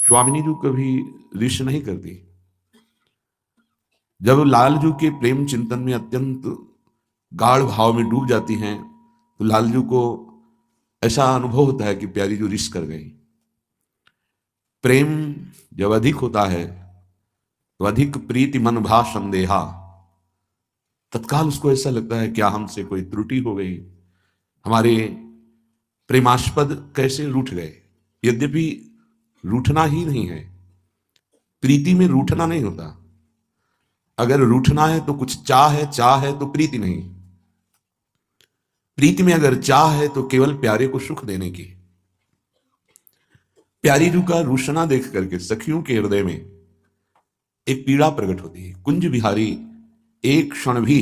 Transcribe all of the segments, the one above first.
स्वामिनी जी कभी ऋष नहीं करती। जब लालजू के प्रेम चिंतन में अत्यंत गाढ़ भाव में डूब जाती हैं तो लालजू को ऐसा अनुभव होता है कि प्यारी जो ऋष कर गई। प्रेम जब अधिक होता है तो अधिक प्रीति मन भा संदेहा, तत्काल उसको ऐसा लगता है क्या हमसे कोई त्रुटि हो गई, हमारे प्रेमास्पद कैसे रूठ गए। यद्यपि रूठना ही नहीं है, प्रीति में रूठना नहीं होता। अगर रूठना है तो कुछ चाह है तो प्रीति नहीं। प्रीति में अगर चाह है तो केवल प्यारे को सुख देने की। प्यारी जू का रूठना देख करके सखियों के हृदय में एक पीड़ा प्रकट होती है। कुंज बिहारी एक क्षण भी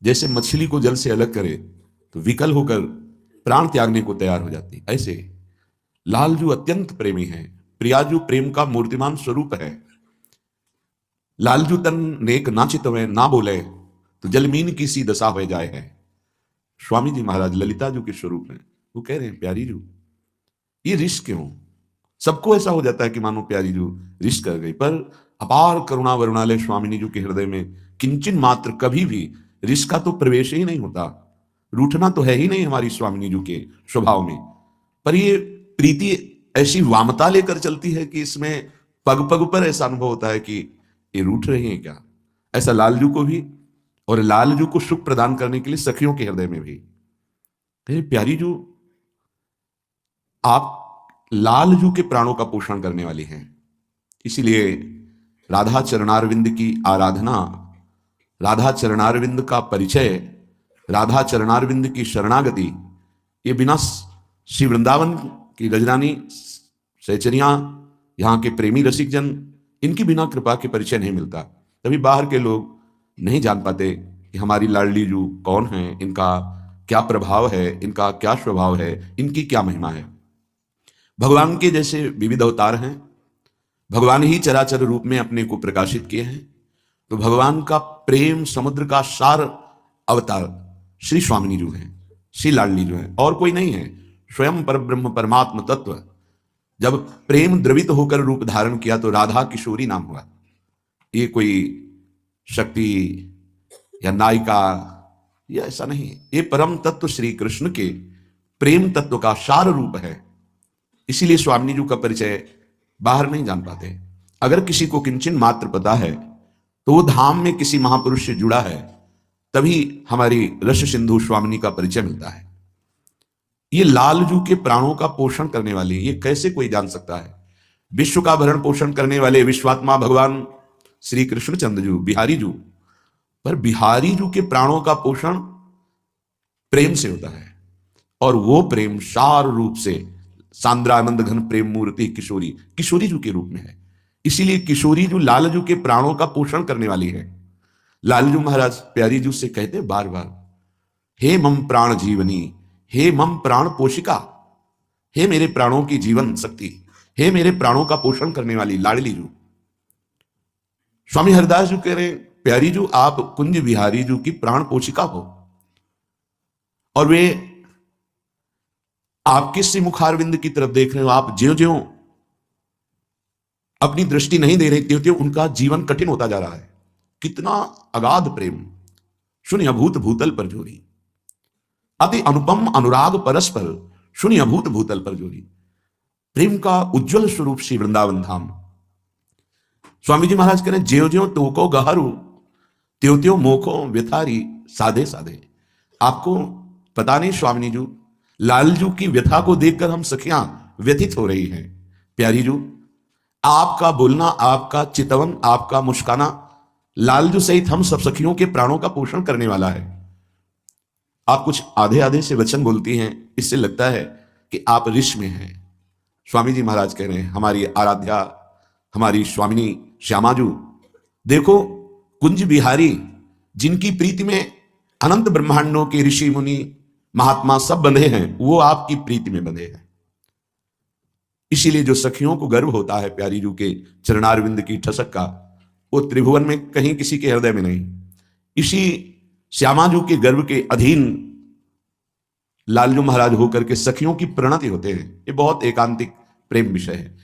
जैसे मछली को जल से अलग करे तो विकल होकर प्राण त्यागने को तैयार हो जाती, ऐसे लालजू अत्यंत प्रेमी है। प्रियाजू प्रेम का मूर्तिमान स्वरूप है। लालजू तन नेक ना चितवे ना बोले तो जलमीन की सी दशा हो जाए है। स्वामी जी महाराज ललिता जू के स्वरूप हैं। वो कह रहे हैं प्यारी जू ये ऋष क्यों। सबको ऐसा हो जाता है कि मानो प्यारी जू ऋष कर गई, पर अपार करुणा वरुणालय स्वामिनी जू के हृदय में किंचन मात्र कभी भी ऋष का तो प्रवेश ही नहीं होता। रूठना तो है ही नहीं हमारी स्वामिनी जू के स्वभाव में, पर ये प्रीति ऐसी वामता लेकर चलती है कि इसमें पग पग पर ऐसा अनुभव होता है कि ये रूठ रहे हैं क्या। ऐसा लालजू को भी, और लालजू को सुख प्रदान करने के लिए सखियों के हृदय में भी। प्यारी जू आप लालजू के प्राणों का पोषण करने वाली हैं, इसीलिए राधा चरणारविंद की आराधना, राधा चरणारविंद का परिचय, राधा चरणारविंद की शरणागति, ये बिना श्री वृंदावन की रजरानी सहचरियां, यहाँ के प्रेमी रसिक जन, इनकी बिना कृपा के परिचय नहीं मिलता। तभी बाहर के लोग नहीं जान पाते कि हमारी लाडली जू कौन है, इनका क्या प्रभाव है, इनका क्या स्वभाव है, इनकी क्या महिमा है। भगवान के जैसे विविध अवतार हैं, भगवान ही चराचर रूप में अपने को प्रकाशित किए हैं, तो भगवान का प्रेम समुद्र का सार अवतार श्री स्वामिनी जू हैं, श्री लाडली जू हैं, और कोई नहीं है। स्वयं परब्रह्म परमात्म तत्व जब प्रेम द्रवित होकर रूप धारण किया तो राधा किशोरी नाम हुआ। ये कोई शक्ति या नायिका या ऐसा नहीं, ये परम तत्व श्री कृष्ण के प्रेम तत्व का सार रूप है। इसीलिए स्वामिनी जू का परिचय बाहर नहीं जान पाते। अगर किसी को किंचन मात्र पता है तो वो धाम में किसी महापुरुष से जुड़ा है, तभी हमारी रस सिंधु स्वामिनी का परिचय मिलता है। ये लालजू के प्राणों का पोषण करने वाली, ये कैसे कोई जान सकता है। विश्व का भरण पोषण करने वाले विश्वात्मा भगवान श्री कृष्णचंद्र जू, बिहारी जू, पर बिहारी जू के प्राणों का पोषण प्रेम से होता है, और वो प्रेम सार रूप से सांद्रानंद घन प्रेम मूर्ति किशोरी, किशोरी जू के रूप में है। इसीलिए किशोरी जू लालजू के प्राणों का पोषण करने वाली है। लालजू महाराज प्यारी जू से कहते बार बार, हे मम प्राण जीवनी, हे मम प्राण पोषिका, हे मेरे प्राणों की जीवन शक्ति, हे मेरे प्राणों का पोषण करने वाली लाडली जू। स्वामी हरिदास जी कह रहे प्यारी जू आप कुंज बिहारी जू की प्राण पोषिका हो, और वे आपके से मुखारविंद की तरफ देख रहे हो। आप ज्यों ज्यों अपनी दृष्टि नहीं दे रहे त्यों त्यों उनका जीवन कठिन होता जा रहा है। कितना अगाध प्रेम, शून्य अभूत भूतल पर जोरी, अति अनुपम अनुराग परस्पर, शून्य अभूत भूतल पर जोरी। प्रेम का उज्जवल स्वरूप श्री वृंदावन धाम। स्वामी जी महाराज कह रहे ज्यों ज्यों तोको गहरू त्यों त्यों मोखो व्यथारी साधे साधे। आपको पता नहीं स्वामिनी जू, लालजू की व्यथा को देखकर हम सखियां व्यथित हो रही हैं। प्यारी जू आपका बोलना, आपका चितवन, आपका मुस्काना लालजू सहित हम सब सखियों के प्राणों का पोषण करने वाला है। आप कुछ आधे आधे से वचन बोलती हैं, इससे लगता है कि आप ऋष में हैं। स्वामी जी महाराज कह रहे हैं हमारी आराध्या, हमारी स्वामिनी श्यामाजू, देखो कुंज बिहारी जिनकी प्रीति में अनंत ब्रह्मांडों के ऋषि मुनि महात्मा सब बंधे हैं, वो आपकी प्रीति में बंधे हैं। इसीलिए जो सखियों को गर्व होता है प्यारी जू के चरणारविंद की ठसक का, वो त्रिभुवन में कहीं किसी के हृदय में नहीं। इसी श्यामाजू के गर्व के अधीन लालजू महाराज होकर के सखियों की प्रणति होते हैं। ये बहुत एकांतिक प्रेम विषय है।